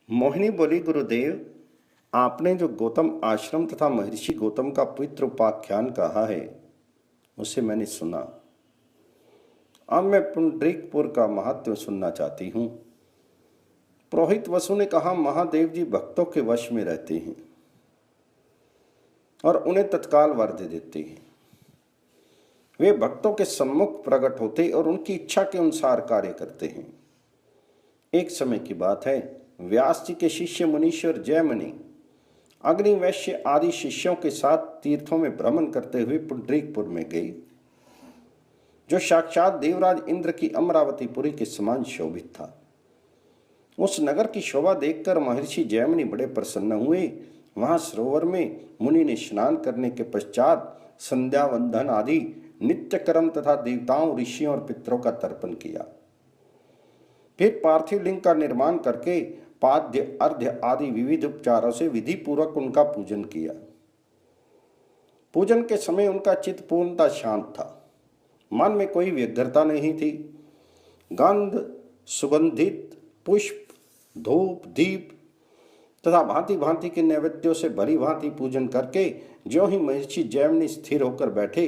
मोहिनी बोली, गुरुदेव, आपने जो गौतम आश्रम तथा महर्षि गौतम का पवित्र उपाख्यान कहा है उसे मैंने सुना। अब मैं पुंडरीकपुर का महात्म्य सुनना चाहती हूँ। पुरोहित वसु ने कहा, महादेव जी भक्तों के वश में रहते हैं और उन्हें तत्काल वर दे देते हैं। वे भक्तों के सम्मुख प्रकट होते और उनकी इच्छा के अनुसार कार्य करते हैं। एक समय की बात है, व्यास जी के शिष्य मुनीश्वर जयमुनि अग्नि वैश्य आदि शिष्यों के साथ तीर्थों में भ्रमण करते हुए पुंडरीकपुर में गए, जो साक्षात देवराज इंद्र की अमरावतीपुरी के समान शोभित था। उस नगर की शोभा देखकर महर्षि जयमुनि बड़े प्रसन्न हुए। वहां सरोवर में मुनि ने स्नान करने के पश्चात संध्या वंदन आदि नित्य कर्म तथा देवताओं, ऋषियों और पितरों का तर्पण किया। फिर पार्थिव लिंग का निर्माण करके पाद्य अर्घ्य आदि विविध उपचारों से विधि पूर्वक उनका पूजन किया। पूजन के समय उनका चित्त पूर्णतः शांत था। मन में कोई व्यग्रता नहीं थी। गंध, सुगंधित पुष्प, धूप, दीप तथा भांति भांति के नैवेद्यों से भली भांति पूजन करके ज्यों ही महर्षि जयमुनि स्थिर होकर बैठे,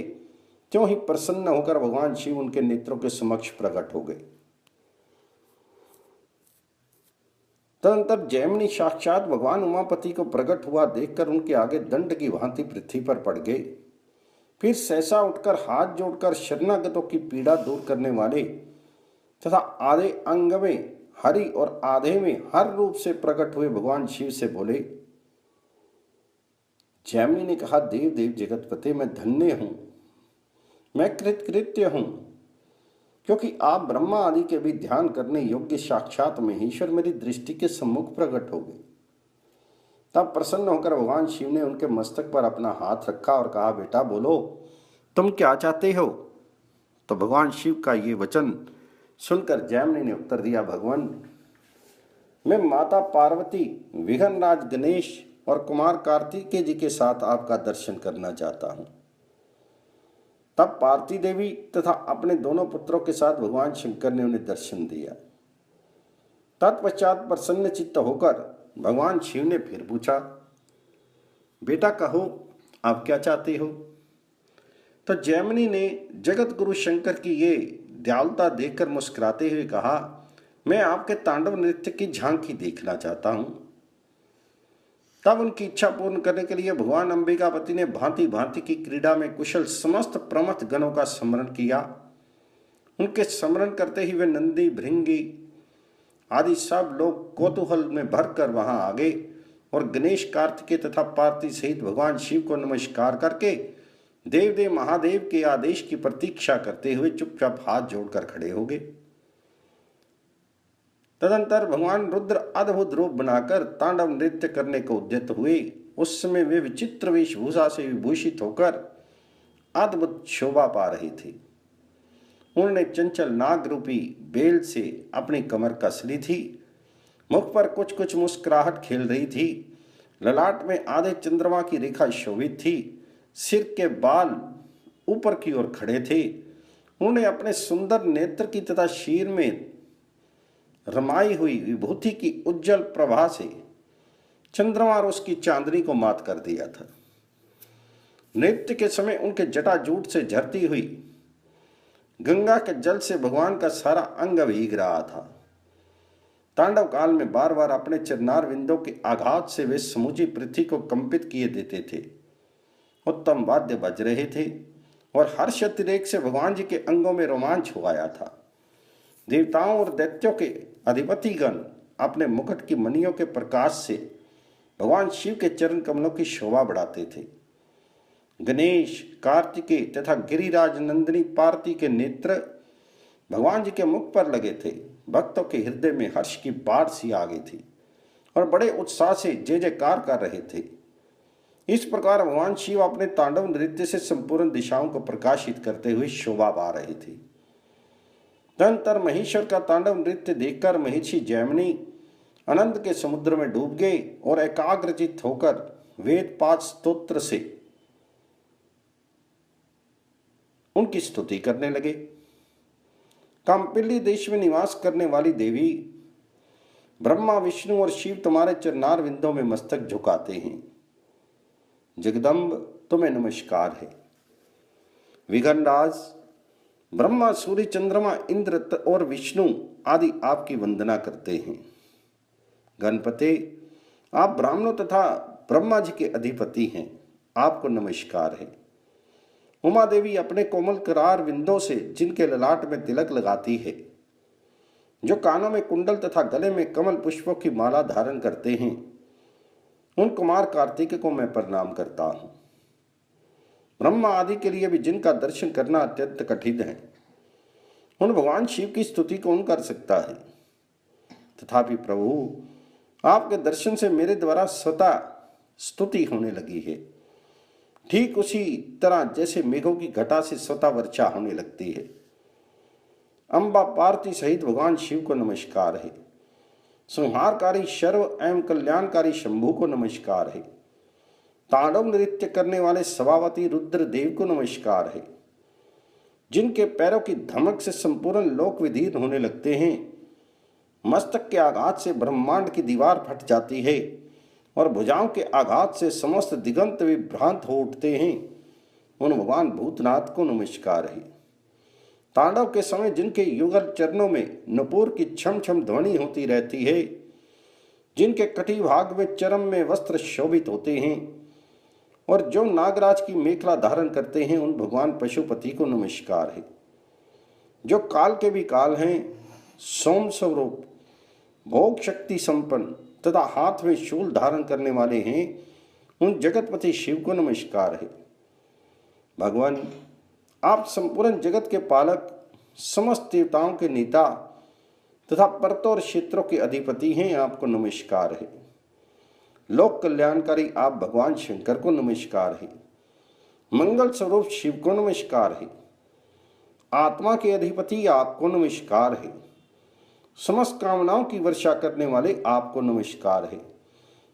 त्यों ही प्रसन्न होकर भगवान शिव उनके नेत्रों के समक्ष प्रकट हो गए। तदंतर जयमुनि साक्षात भगवान उमापति को प्रकट हुआ देखकर उनके आगे दंड की भांति पृथ्वी पर पड़ गए। फिर सहसा उठकर हाथ जोड़कर शरणागतों की पीड़ा दूर करने वाले तथा आधे अंग में हरि और आधे में हर रूप से प्रकट हुए भगवान शिव से बोले। जयमुनि ने कहा, देव देव जगतपते, मैं धन्य हूं, मैं कृतकृत्य हूं, क्योंकि आप ब्रह्मा आदि के भी ध्यान करने योग्य साक्षात महेश्वर मेरी दृष्टि के सम्मुख प्रकट हो गए। तब प्रसन्न होकर भगवान शिव ने उनके मस्तक पर अपना हाथ रखा और कहा, बेटा बोलो, तुम क्या चाहते हो? तो भगवान शिव का ये वचन सुनकर जयमुनि ने उत्तर दिया, भगवान, मैं माता पार्वती, विघ्नराज गणेश और कुमार कार्तिकेय जी के साथ आपका दर्शन करना चाहता हूं। तब पार्वती देवी तथा अपने दोनों पुत्रों के साथ भगवान शंकर ने उन्हें दर्शन दिया। तत्पश्चात प्रसन्न चित्त होकर भगवान शिव ने फिर पूछा, बेटा कहो, आप क्या चाहते हो? तो जयमुनि ने जगत गुरु शंकर की ये दयालुता देखकर मुस्कुराते हुए कहा, मैं आपके तांडव नृत्य की झांकी देखना चाहता हूं। तब उनकी इच्छा पूर्ण करने के लिए भगवान अंबिकापति ने भांति भांति की क्रीड़ा में कुशल समस्त प्रमथ गणों का स्मरण किया। उनके स्मरण करते ही वे नंदी, भृंगी आदि सब लोग कौतूहल में भरकर वहां आ गए और गणेश, कार्तिकेय तथा पार्वती सहित भगवान शिव को नमस्कार करके देव देव महादेव के आदेश की प्रतीक्षा करते हुए चुपचाप हाथ जोड़कर खड़े हो गए। तदंतर भगवान रुद्र अद्भुत रूप बनाकर तांडव नृत्य करने को उद्यत हुए। उस समय वे विचित्र वेशभूषा से विभूषित होकर अद्भुत शोभा पा रहे थे। उन्होंने चंचल नाग रूपी बेल से अपनी कमर कस ली थी। मुख पर कुछ कुछ मुस्कुराहट खेल रही थी। ललाट में आधे चंद्रमा की रेखा शोभित थी। सिर के बाल ऊपर की ओर खड़े थे। उन्होंने अपने सुंदर नेत्र की तथा शीर में रमाई हुई विभूति की उज्जवल प्रभा से चंद्रमा और उसकी चांदनी को मात कर दिया था। नृत्य के समय उनके जटाजूट से झरती हुई गंगा के जल से भगवान का सारा अंग भीग रहा था। तांडव काल में बार बार अपने चरणार विंदों के आघात से वे समूची पृथ्वी को कंपित किए देते थे। उत्तम वाद्य बज रहे थे और हर्ष अतिरेक से भगवान जी के अंगों में रोमांच हो आया था। देवताओं और दैत्यों के अधिपतिगण अपने मुकुट की मणियों के प्रकाश से भगवान शिव के चरण कमलों की शोभा बढ़ाते थे। गणेश, कार्तिकेय तथा गिरिराज नंदिनी पार्वती के नेत्र भगवान जी के मुख पर लगे थे। भक्तों के हृदय में हर्ष की बाढ़ सी आ गई थी और बड़े उत्साह से जय जयकार कर रहे थे। इस प्रकार भगवान शिव अपने तांडव नृत्य से संपूर्ण दिशाओं को प्रकाशित करते हुए शोभा पा रहे थे। तदंतर महेश्वर का तांडव नृत्य देखकर महर्षि जयमुनि आनंद के समुद्र में डूब गए और एकाग्रचित होकर वेद पाठ स्तोत्र से उनकी स्तुति करने लगे। कांपिल्य देश में निवास करने वाली देवी ब्रह्मा, विष्णु और शिव तुम्हारे चरणार विंदों में मस्तक झुकाते हैं। जगदम्ब तुम्हें नमस्कार है। विघ्नराज, ब्रह्मा, सूर्य, चंद्रमा, इंद्र और विष्णु आदि आपकी वंदना करते हैं। गणपति, आप ब्राह्मणों तथा ब्रह्मा जी के अधिपति हैं, आपको नमस्कार है। उमा देवी अपने कोमल करार विंदों से जिनके ललाट में तिलक लगाती है, जो कानों में कुंडल तथा गले में कमल पुष्पों की माला धारण करते हैं, उन कुमार कार्तिक को मैं प्रणाम करता हूँ। ब्रह्मा आदि के लिए भी जिनका दर्शन करना अत्यंत कठिन है, उन भगवान शिव की स्तुति कौन कर सकता है। तथापि प्रभु, आपके दर्शन से मेरे द्वारा स्वतः स्तुति होने लगी है, ठीक उसी तरह जैसे मेघों की घटा से स्वतः वर्षा होने लगती है। अम्बा, पार्वती सहित भगवान शिव को नमस्कार है। संहारकारी शर्व एवं कल्याणकारी शंभु को नमस्कार है। तांडव नृत्य करने वाले सभावती रुद्र देव को नमस्कार है। जिनके पैरों की धमक से संपूर्ण लोक विदीर्ण होने लगते हैं, मस्तक के आघात से ब्रह्मांड की दीवार फट जाती है और भुजाओं के आघात से समस्त दिगंत विभ्रांत हो उठते हैं, उन भगवान भूतनाथ को नमस्कार है। तांडव के समय जिनके युगल चरणों में नुपुर की छम छम ध्वनि होती रहती है, जिनके कटी भाग में चरम में वस्त्र शोभित होते हैं और जो नागराज की मेखला धारण करते हैं, उन भगवान पशुपति को नमस्कार है। जो काल के भी काल हैं, सोम स्वरूप, भोग शक्ति संपन्न तथा हाथ में शूल धारण करने वाले हैं, उन जगतपति शिव को नमस्कार है। भगवान, आप संपूर्ण जगत के पालक, समस्त देवताओं के नेता तथा पर्वतों और क्षेत्रों के अधिपति हैं, आपको नमस्कार है। लोक कल्याणकारी आप भगवान शंकर को नमस्कार है। मंगल स्वरूप शिव को नमस्कार है। आत्मा के अधिपति आपको नमस्कार है। समस्त कामनाओं की वर्षा करने वाले आपको नमस्कार है।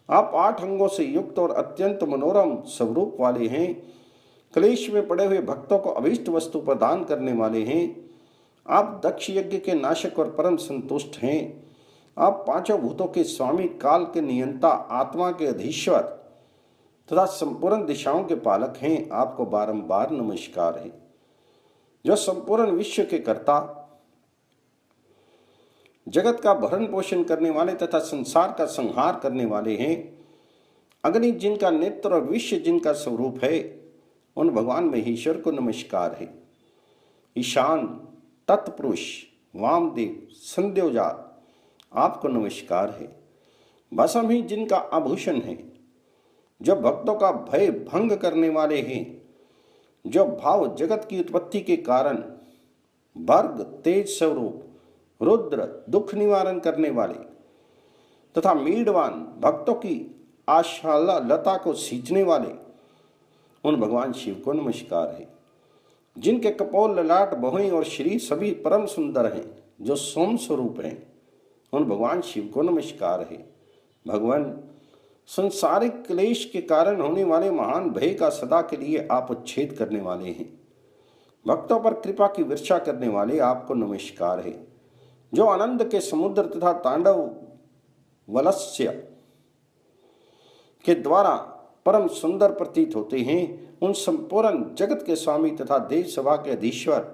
आप 8 अंगों से युक्त और अत्यंत मनोरम स्वरूप वाले हैं। क्लेश में पड़े हुए भक्तों को अभीष्ट वस्तु प्रदान करने वाले हैं। आप दक्ष यज्ञ के नाशक और परम संतुष्ट हैं। आप 5 भूतों के स्वामी, काल के नियंता, आत्मा के अधीश्वर तथा संपूर्ण दिशाओं के पालक हैं, आपको बारंबार नमस्कार है। जो संपूर्ण विश्व के कर्ता, जगत का भरण पोषण करने वाले तथा संसार का संहार करने वाले हैं, अग्नि जिनका नेत्र और विश्व जिनका स्वरूप है, उन भगवान महेश्वर को नमस्कार है। ईशान, तत्पुरुष, वामदेव, संध्योजात, आपको नमस्कार है। भस्म ही जिनका आभूषण है, जो भक्तों का भय भंग करने वाले हैं, जो भाव जगत की उत्पत्ति के कारण, भर्ग तेज स्वरूप, रुद्र दुख निवारण करने वाले तथा मीडवान भक्तों की आशाला लता को सींचने वाले, उन भगवान शिव को नमस्कार है। जिनके कपोल, ललाट, भुएं और शरीर सभी परम सुंदर हैं, जो सोम स्वरूप हैं, उन भगवान शिव को नमस्कार है। भगवान, संसारिक क्लेश के कारण होने वाले महान भय का सदा के लिए आप उच्छेद करने वाले हैं। भक्तों पर कृपा की वर्षा करने वाले आपको नमस्कार है। जो आनंद के समुद्र तथा तांडव वलस्य के द्वारा परम सुंदर प्रतीत होते हैं, उन संपूर्ण जगत के स्वामी तथा देव सभा के अधीश्वर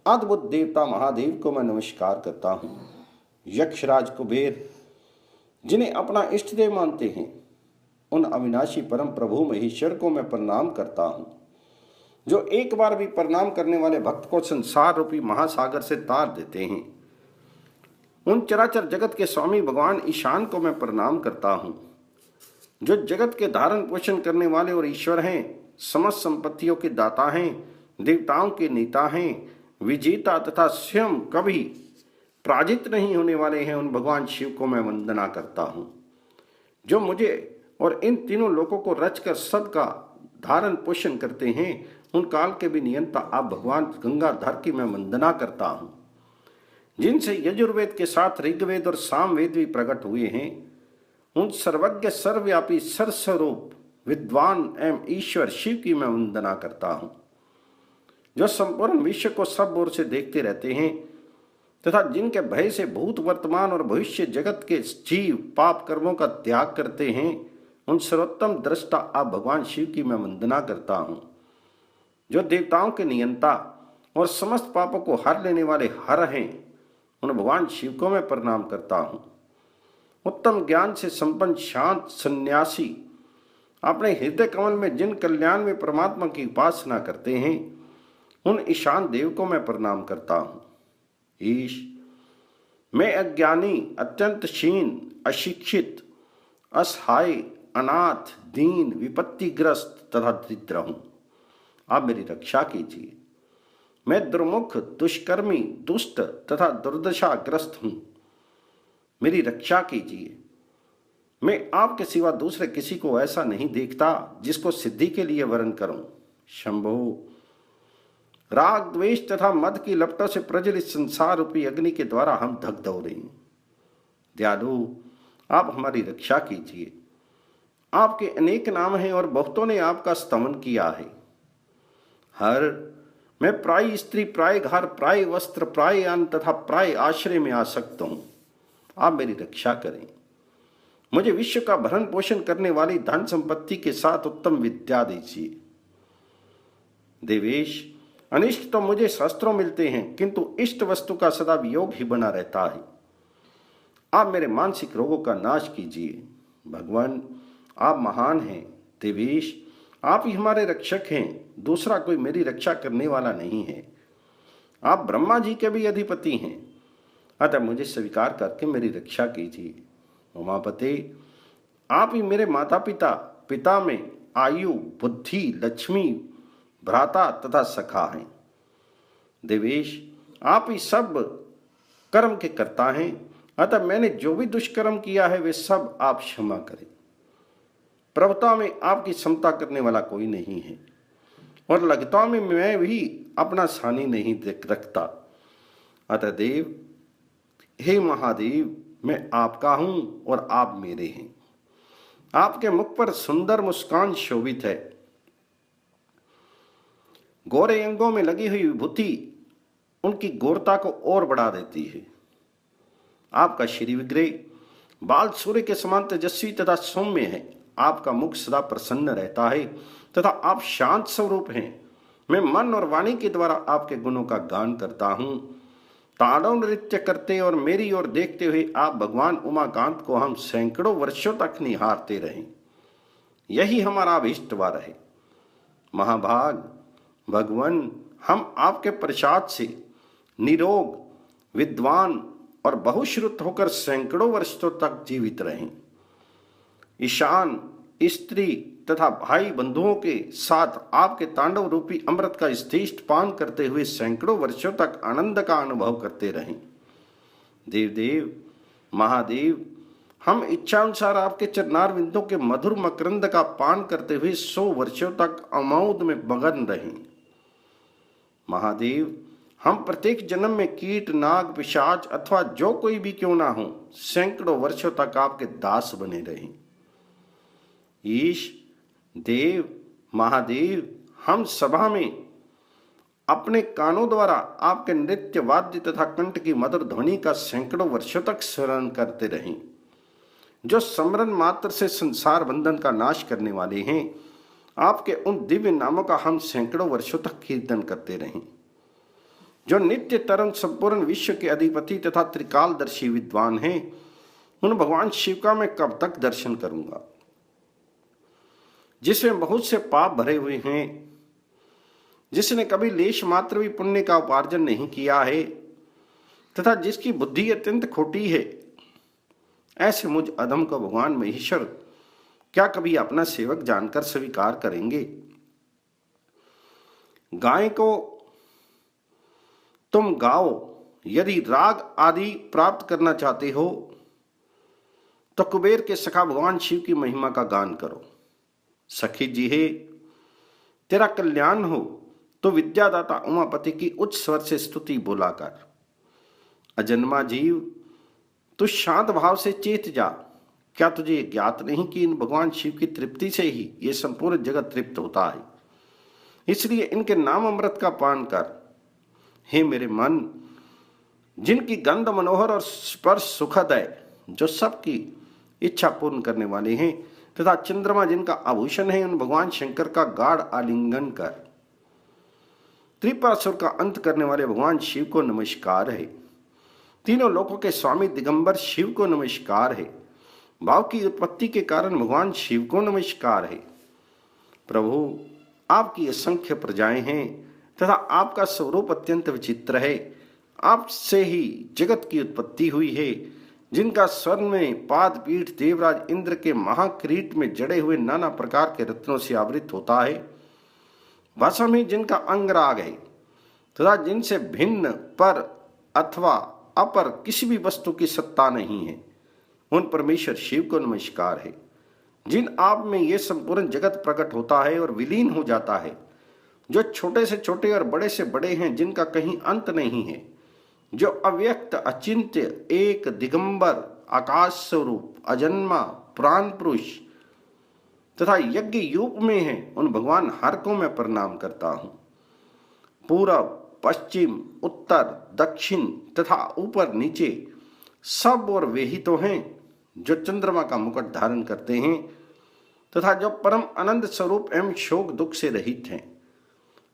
अद्भुत देवता महादेव को मैं नमस्कार करता हूँ। यक्षराज कुबेर, जिन्हें अपना इष्ट देव मानते हैं, उन अविनाशी परम प्रभु महेश्वर को मैं प्रणाम करता हूँ, जो एक बार भी प्रणाम करने वाले भक्त को संसार रूपी महासागर से तार देते हैं। उन चराचर जगत के स्वामी भगवान ईशान को मैं प्रणाम करता हूँ, जो जगत के धारण पोषण करने वाले और ईश्वर हैं, समस्त संपत्तियों के दाता हैं, देवताओं के नेता हैं, विजेता तथा स्वयं कभी पराजित नहीं होने वाले हैं। उन भगवान शिव को मैं वंदना करता हूँ, जो मुझे और इन तीनों लोकों को रचकर सबका धारण पोषण करते हैं। उन काल के भी नियंता आप भगवान गंगाधर की मैं वंदना करता हूँ, जिनसे यजुर्वेद के साथ ऋग्वेद और सामवेद भी प्रकट हुए हैं। उन सर्वज्ञ, सर्वव्यापी, सर्वस्वरूप विद्वान एवं ईश्वर शिव की मैं वंदना करता हूँ, जो संपूर्ण विश्व को सब ओर से देखते रहते हैं तथा जिनके भय से भूत, वर्तमान और भविष्य जगत के जीव पाप कर्मों का त्याग करते हैं, उन सर्वोत्तम दृष्टा आप भगवान शिव की मैं वंदना करता हूँ, जो देवताओं के नियंता और समस्त पापों को हर लेने वाले हर हैं। उन भगवान शिव को मैं प्रणाम करता हूँ। उत्तम ज्ञान से संपन्न शांत सन्यासी अपने हृदय कमल में जिन कल्याण में परमात्मा की उपासना करते हैं, उन ईशान देव को मैं प्रणाम करता हूँ। ईश, मैं अज्ञानी, अत्यंत क्षीण, अशिक्षित, असहाय, अनाथ, दीन, विपत्तिग्रस्त तथा दरिद्र हूँ। आप मेरी रक्षा कीजिए। मैं दुर्मुख, दुष्कर्मी, दुष्ट तथा दुर्दशाग्रस्त हूँ। मेरी रक्षा कीजिए। मैं आपके सिवा दूसरे किसी को ऐसा नहीं देखता जिसको सिद्धि के लिए वरण करूं। शंभो, राग, द्वेष तथा मद की लपटों से प्रज्वलित संसार रूपी अग्नि के द्वारा हम दग्ध हो रहे हैं। दयालु, आप हमारी रक्षा कीजिए। आपके अनेक नाम हैं और बहुतों ने आपका स्तमन किया है। मैं प्राय स्त्री, प्राय घर, प्राय वस्त्र, प्राय अन्न तथा प्राय आश्रय में आसक्त हूं। आप मेरी रक्षा करें। मुझे विश्व का भरण पोषण करने वाली धन संपत्ति के साथ उत्तम विद्या दीजिए। देवेश, अनिष्ट तो मुझे शास्त्रों मिलते हैं, किंतु इष्ट वस्तु का सदा वियोग ही बना रहता है। आप मेरे मानसिक रोगों का नाश कीजिए। भगवान, आप महान हैं। देवेश, आप ही हमारे रक्षक हैं, दूसरा कोई मेरी रक्षा करने वाला नहीं है। आप ब्रह्मा जी के भी अधिपति हैं, अतः मुझे स्वीकार करके मेरी रक्षा कीजिए। उमापते, आप ही मेरे माता पिता, पिता में आयु, बुद्धि, लक्ष्मी, भ्राता तथा सखा हैं। देवेश, आप ही सब कर्म के कर्ता हैं, अतः मैंने जो भी दुष्कर्म किया है वे सब आप क्षमा करें। प्रभुता में आपकी समता करने वाला कोई नहीं है, और लगता में मैं भी अपना सानी नहीं रखता। अतः देव, हे महादेव, मैं आपका हूं और आप मेरे हैं। आपके मुख पर सुंदर मुस्कान शोभित है। गोरे अंगों में लगी हुई विभूति उनकी गोरता को और बढ़ा देती है। आपका श्री विग्रह बाल सूर्य के समान तेजस्वी तथा सौम्य है। आपका मुख सदा प्रसन्न रहता है तथा आप शांत स्वरूप हैं। मैं मन और वाणी के द्वारा आपके गुणों का गान करता हूँ। तांडव नृत्य करते और मेरी ओर देखते हुए आप भगवान उमाकांत को हम सैकड़ों वर्षों तक निहारते रहें, यही हमारा अभीष्ट वा रहे। महाभाग भगवान, हम आपके प्रसाद से निरोग, विद्वान और बहुश्रुत होकर सैकड़ों वर्षों तक जीवित रहें। ईशान, स्त्री तथा भाई बंधुओं के साथ आपके तांडव रूपी अमृत का यथेष्ट पान करते हुए सैकड़ों वर्षों तक आनंद का अनुभव करते रहें। देवदेव, महादेव, हम इच्छानुसार आपके चरणारविंदों के मधुर मकरंद का पान करते हुए 100 वर्षों तक अमौद में मगन रहें। महादेव, हम प्रत्येक जन्म में कीट, नाग, पिशाच अथवा जो कोई भी क्यों ना हो, सैकड़ों वर्षों तक आपके दास बने रहें। ईश, देव, महादेव, हम सभा में अपने कानों द्वारा आपके नृत्य, वाद्य तथा कंठ की मधुर ध्वनि का सैकड़ों वर्षों तक स्मरण करते रहें। जो स्मरण मात्र से संसार बंधन का नाश करने वाले हैं, आपके उन दिव्य नामों का हम सैकड़ों वर्षों तक कीर्तन करते रहें। जो नित्य तरंग संपूर्ण विश्व के अधिपति तथा त्रिकालदर्शी विद्वान हैं, उन भगवान शिव का मैं कब तक दर्शन करूंगा, जिसमें बहुत से पाप भरे हुए हैं, जिसने कभी लेश मात्र भी पुण्य का उपार्जन नहीं किया है तथा जिसकी बुद्धि अत्यंत खोटी है। ऐसे मुझ अधम को भगवान महेश्वर क्या कभी अपना सेवक जानकर स्वीकार करेंगे? गाय को तुम गाओ, यदि राग आदि प्राप्त करना चाहते हो तो कुबेर के सखा भगवान शिव की महिमा का गान करो। सखी जी हे, तेरा कल्याण हो तो विद्यादाता उमापति की उच्च स्वर से स्तुति बोला कर। अजन्मा जीव, तू शांत भाव से चेत जा। क्या तुझे ज्ञात नहीं कि इन भगवान शिव की तृप्ति से ही ये संपूर्ण जगत तृप्त होता है? इसलिए इनके नाम अमृत का पान कर। हे मेरे मन, जिनकी गंध मनोहर और स्पर्श सुखद है, जो सबकी इच्छा पूर्ण करने वाले हैं, तथा चंद्रमा जिनका आभूषण है, उन भगवान शंकर का गाढ़ आलिंगन कर। त्रिपुरासुर का अंत करने वाले भगवान शिव को नमस्कार है। तीनों लोकों के स्वामी दिगंबर शिव को नमस्कार है। भाव की उत्पत्ति के कारण भगवान शिव को नमस्कार है। प्रभु, आपकी असंख्य प्रजाएं हैं तथा आपका स्वरूप अत्यंत विचित्र है। आपसे ही जगत की उत्पत्ति हुई है, जिनका स्वर्ण में पाद पीठ देवराज इंद्र के महाकिरीट में जड़े हुए नाना प्रकार के रत्नों से आवृत होता है। भाषा में जिनका अंगराग है तथा जिनसे भिन्न पर अथवा अपर किसी भी वस्तु की सत्ता नहीं है, उन परमेश्वर शिव को नमस्कार है। जिन आप में ये संपूर्ण जगत प्रकट होता है और विलीन हो जाता है, जो छोटे से छोटे और बड़े से बड़े हैं, जिनका कहीं अंत नहीं है, जो अव्यक्त अचिंत्य एक दिगंबर आकाश स्वरूप अजन्मा प्राण पुरुष तथा यज्ञ यूप में है, उन भगवान हर को मैं प्रणाम करता हूं। पूरब पश्चिम उत्तर दक्षिण तथा ऊपर नीचे सब और वे ही तो हैं, जो चंद्रमा का मुकुट धारण करते हैं तथा जो परम आनंद स्वरूप एवं शोक दुख से रहित हैं।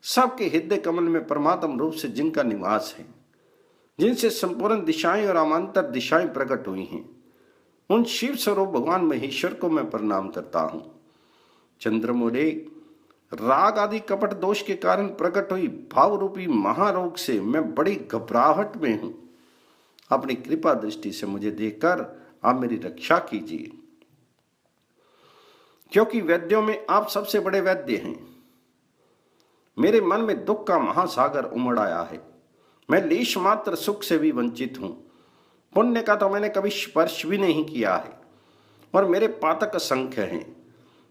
सबके हृदय कमल में परमात्म रूप से जिनका निवास है, जिनसे संपूर्ण दिशाएं और अमांतर दिशाएं प्रकट हुई हैं, उन शिव स्वरूप भगवान महेश्वर को मैं प्रणाम करता हूं। चंद्रमौले, राग आदि कपट दोष के कारण प्रकट हुई भाव रूपी महारोग से मैं बड़ी घबराहट में हूं। अपनी कृपा दृष्टि से मुझे देखकर आप मेरी रक्षा कीजिए, क्योंकि वैद्यों में आप सबसे बड़े वैद्य हैं। मेरे मन में दुख का महासागर उमड़ आया है। मैं लेश मात्र सुख से भी वंचित हूं। पुण्य का तो मैंने कभी स्पर्श भी नहीं किया है और मेरे पातक असंख्य हैं।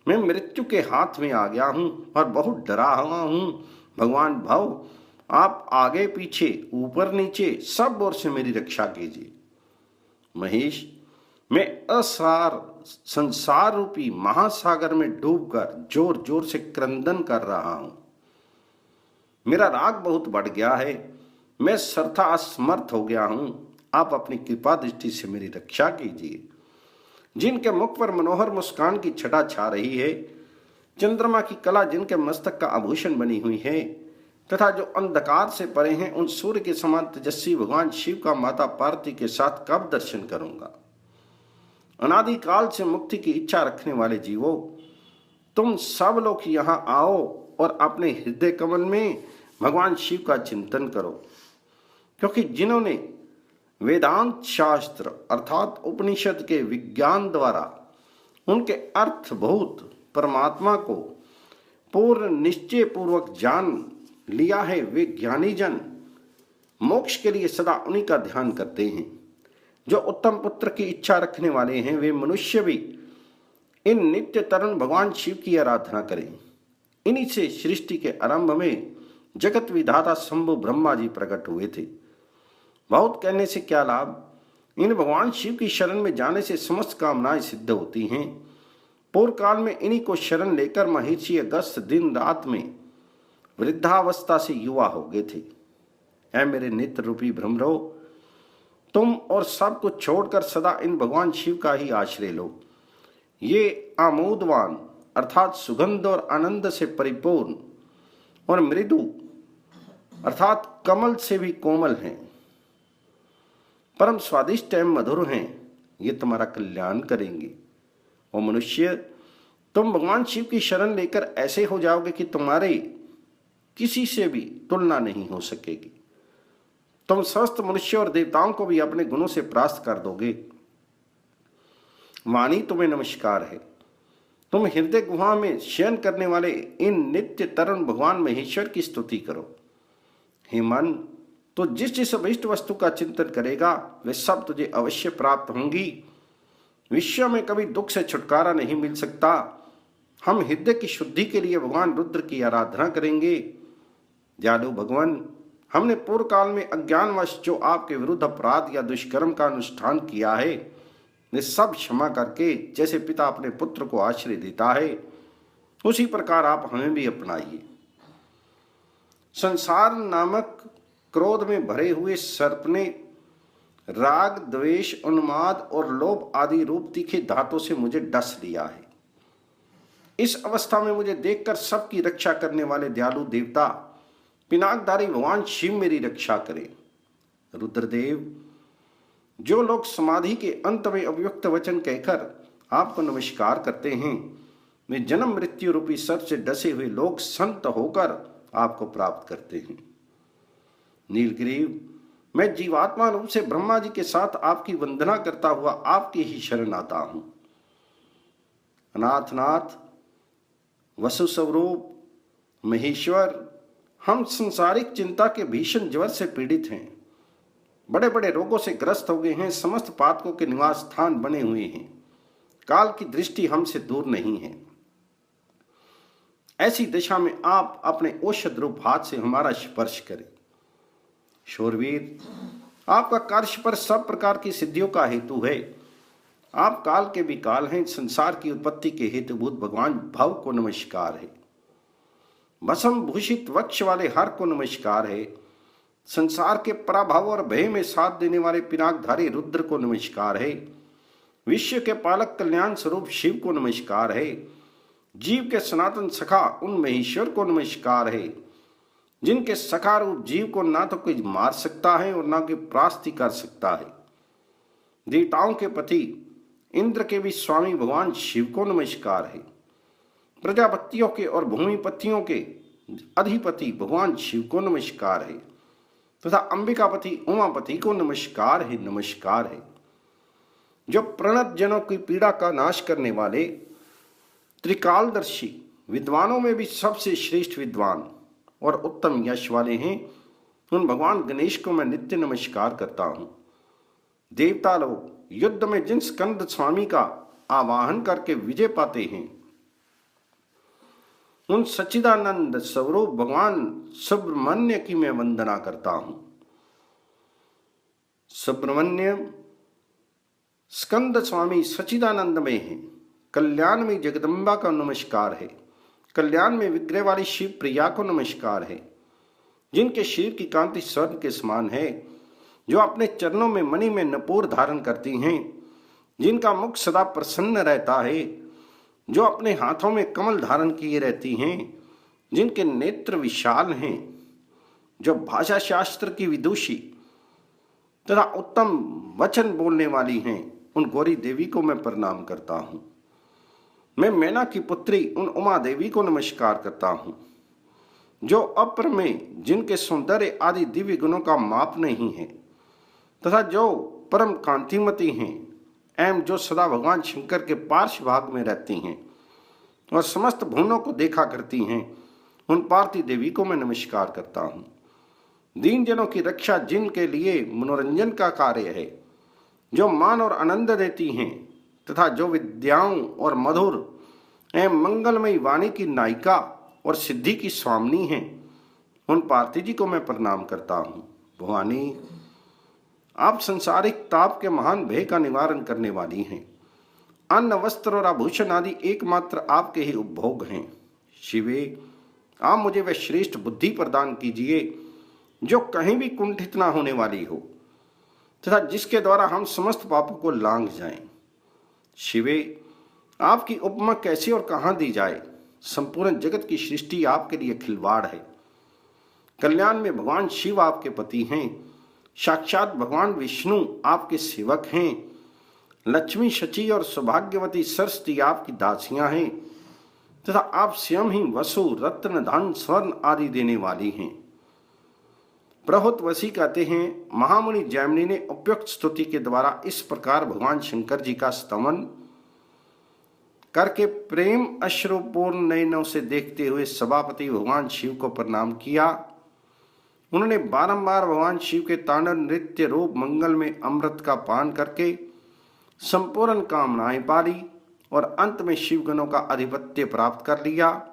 मैं मृत्यु के हाथ में आ गया हूं और बहुत डरा हुआ हूं। भगवान भव, आप आगे पीछे ऊपर नीचे सब ओर से मेरी रक्षा कीजिए। महेश, मैं असार संसार रूपी महासागर में डूबकर जोर जोर से क्रंदन कर रहा हूं। मेरा राग बहुत बढ़ गया है। मैं सर्था असमर्थ हो गया हूं। आप अपनी कृपा दृष्टि से मेरी रक्षा कीजिए। जिनके मुख पर मनोहर मुस्कान की छटा छा रही है, चंद्रमा की कला जिनके मस्तक का आभूषण बनी हुई है, तथा जो अंधकार से परे हैं, उन सूर्य के समान तेजस्वी भगवान शिव का माता पार्वती के साथ कब दर्शन करूंगा। अनादिकाल से मुक्ति की इच्छा रखने वाले जीवों, तुम सब लोग यहां आओ और अपने हृदय कमल में भगवान शिव का चिंतन करो, क्योंकि जिन्होंने वेदांत शास्त्र अर्थात उपनिषद के विज्ञान द्वारा उनके अर्थभूत परमात्मा को पूर्ण निश्चय पूर्वक जान लिया है, वे ज्ञानी जन मोक्ष के लिए सदा उन्हीं का ध्यान करते हैं। जो उत्तम पुत्र की इच्छा रखने वाले हैं, वे मनुष्य भी इन नित्य तरुण भगवान शिव की आराधना करें। इन्हीं से सृष्टि के आरंभ में जगत विधाता शंभु ब्रह्मा जी प्रकट हुए थे। बहुत कहने से क्या लाभ, इन भगवान शिव की शरण में जाने से समस्त कामनाएं सिद्ध होती हैं। पूर्व काल में इन्हीं को शरण लेकर महर्षि अगस्त दिन रात में वृद्धावस्था से युवा हो गए थे। ऐ मेरे नित्य रूपी भ्रमरो, तुम और सब कुछ छोड़कर सदा इन भगवान शिव का ही आश्रय लो। ये आमोदवान अर्थात सुगंध और आनंद से परिपूर्ण और मृदु अर्थात कमल से भी कोमल हैं, परम स्वादिष्ट एवं मधुर हैं। ये तुम्हारा कल्याण करेंगे। ओ मनुष्य, तुम भगवान शिव की शरण लेकर ऐसे हो जाओगे कि तुम्हारे किसी से भी तुलना नहीं हो सकेगी। तुम समस्त मनुष्य और देवताओं को भी अपने गुणों से परास्त कर दोगे। वाणी तुम्हें नमस्कार है। तुम हृदय गुहा में शयन करने वाले इन नित्य तरुण भगवान महेश्वर की स्तुति करो। हे मन, तो जिस जिस अभिष्ट वस्तु का चिंतन करेगा, वे सब तुझे अवश्य प्राप्त होंगी। विश्व में कभी दुख से छुटकारा नहीं मिल सकता। हम हृदय की शुद्धि के लिए भगवान रुद्र की आराधना करेंगे। दयालु भगवान, हमने पूर्व काल में अज्ञानवश जो आपके विरुद्ध अपराध या दुष्कर्म का अनुष्ठान किया है, वे सब क्षमा करके जैसे पिता अपने पुत्र को आश्रय देता है, उसी प्रकार आप हमें भी अपनाइए। संसार नामक क्रोध में भरे हुए सर्प ने राग, द्वेष, उन्माद और लोभ आदि रूप तीखे दांतों से मुझे डस लिया है। इस अवस्था में मुझे देखकर सबकी रक्षा करने वाले दयालु देवता पिनाकधारी भगवान शिव मेरी रक्षा करें। रुद्रदेव, जो लोग समाधि के अंत में अव्यक्त वचन कहकर आपको नमस्कार करते हैं, वे जन्म मृत्यु रूपी सर्प से डसे हुए लोग संत होकर आपको प्राप्त करते हैं। नीलग्रीव, मैं जीवात्मा रूप से ब्रह्मा जी के साथ आपकी वंदना करता हुआ आपकी ही शरण आता हूं। अनाथनाथ, वसु स्वरूप, महेश्वर, हम संसारिक चिंता के भीषण ज्वर से पीड़ित हैं, बड़े बड़े रोगों से ग्रस्त हो गए हैं, समस्त पातकों के निवास स्थान बने हुए हैं, काल की दृष्टि हमसे दूर नहीं है। ऐसी दशा में आप अपने औषध रूप हाथ से हमारा स्पर्श करें। शूरवीर, आपका कार्य पर सब प्रकार की सिद्धियों का हेतु है। आप काल के भी काल हैं, संसार की उत्पत्ति के हेतुभूत भगवान भव को नमस्कार है। भस्म भूषित वक्ष वाले हर को नमस्कार है। संसार के पराभव और भय में साथ देने वाले पिनाकधारी रुद्र को नमस्कार है। विश्व के पालक कल्याण स्वरूप शिव को नमस्कार है। जीव के सनातन सखा उन महेश्वर को नमस्कार है, जिनके सखा रूप जीव को ना तो कोई मार सकता है और ना कोई प्रास्ति कर सकता है। देवताओं के पति इंद्र के भी स्वामी भगवान शिव को नमस्कार है। प्रजापतियों के और भूमिपतियों के अधिपति भगवान शिव को नमस्कार है तथा अंबिकापति उमापति को नमस्कार है, नमस्कार है। जो प्रणत जनों की पीड़ा का नाश करने वाले त्रिकालदर्शी, विद्वानों में भी सबसे श्रेष्ठ विद्वान और उत्तम यश वाले हैं, उन भगवान गणेश को मैं नित्य नमस्कार करता हूं। देवता लोग युद्ध में जिन स्कंद स्वामी का आवाहन करके विजय पाते हैं, उन सच्चिदानंद स्वरूप भगवान सुब्रमण्य की मैं वंदना करता हूं। सुब्रमण्य स्कंद स्वामी सच्चिदानंद में है। कल्याण में जगदम्बा का नमस्कार है। कल्याण में विग्रह वाली शिव प्रिया को नमस्कार है, जिनके शरीर की कांति स्वर्ण के समान है, जो अपने चरणों में मणि में नपूर धारण करती हैं, जिनका मुख सदा प्रसन्न रहता है, जो अपने हाथों में कमल धारण किए रहती हैं, जिनके नेत्र विशाल हैं, जो भाषा शास्त्र की विदुषी तथा उत्तम वचन बोलने वाली हैं, उन गौरी देवी को मैं प्रणाम करता हूं। मैं मैना की पुत्री उन उमा देवी को नमस्कार करता हूं, जो अपर में जिनके सौंदर्य आदि दिव्य गुणों का माप नहीं है तथा जो परम कांतिमती हैं एवं जो सदा भगवान शंकर के पार्श्व भाग में रहती हैं और समस्त भुवनों को देखा करती हैं, उन पार्वती देवी को मैं नमस्कार करता हूँ। दीन जनों की रक्षा जिनके लिए मनोरंजन का कार्य है, जो मान और आनंद देती हैं तथा जो विद्याओं और मधुर एवं मंगलमयी वाणी की नायिका और सिद्धि की स्वामिनी हैं, उन पार्वती जी को मैं प्रणाम करता हूँ। भवानी, आप संसारिक ताप के महान भय का निवारण करने वाली हैं। अन्न, वस्त्र और आभूषण आदि एकमात्र आपके ही उपभोग हैं। शिवे, आप मुझे वह श्रेष्ठ बुद्धि प्रदान कीजिए जो कहीं भी कुंठित ना होने वाली हो तथा जिसके द्वारा हम समस्त पापों को लांघ जाएं। शिवे, आपकी उपमा कैसे और कहाँ दी जाए। संपूर्ण जगत की सृष्टि आपके लिए खिलवाड़ है। कल्याण में भगवान शिव आपके पति हैं। साक्षात भगवान विष्णु आपके सेवक हैं। लक्ष्मी, शची और सौभाग्यवती सरस्वती आपकी दासियां हैं तथा आप स्वयं ही वसु, रत्न, धन, स्वर्ण आदि देने वाली हैं। प्रहुत वसी कहते हैं, महामुनि जैमिनी ने उपयुक्त स्तुति के द्वारा इस प्रकार भगवान शंकर जी का स्तवन करके प्रेम अश्रुपूर्ण नयनों से देखते हुए सभापति भगवान शिव को प्रणाम किया। उन्होंने बारंबार भगवान शिव के तांडव नृत्य रूप मंगल में अमृत का पान करके संपूर्ण कामनाएं पाली और अंत में शिवगणों का आधिपत्य प्राप्त कर लिया।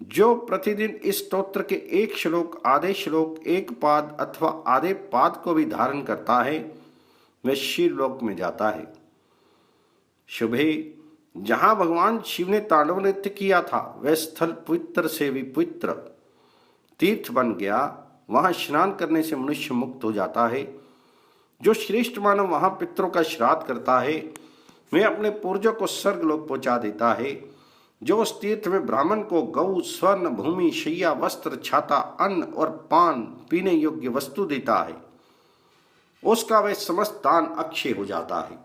जो प्रतिदिन इस स्तोत्र के एक श्लोक, आधे श्लोक, एक पाद अथवा आधे पाद को भी धारण करता है, वह शिवलोक में जाता है। शुभे, जहां भगवान शिव ने तांडव नृत्य किया था वह स्थल पवित्र से भी पवित्र तीर्थ बन गया। वहां स्नान करने से मनुष्य मुक्त हो जाता है। जो श्रेष्ठ मानव वहां पितरों का श्राद्ध करता है वह अपने पूर्वजों को स्वर्गलोक पहुंचा देता है। जो उस तीर्थ में ब्राह्मण को गौ, स्वर्ण, भूमि, शैया, वस्त्र, छाता, अन्न और पान पीने योग्य वस्तु देता है, उसका वह समस्त दान अक्षय हो जाता है।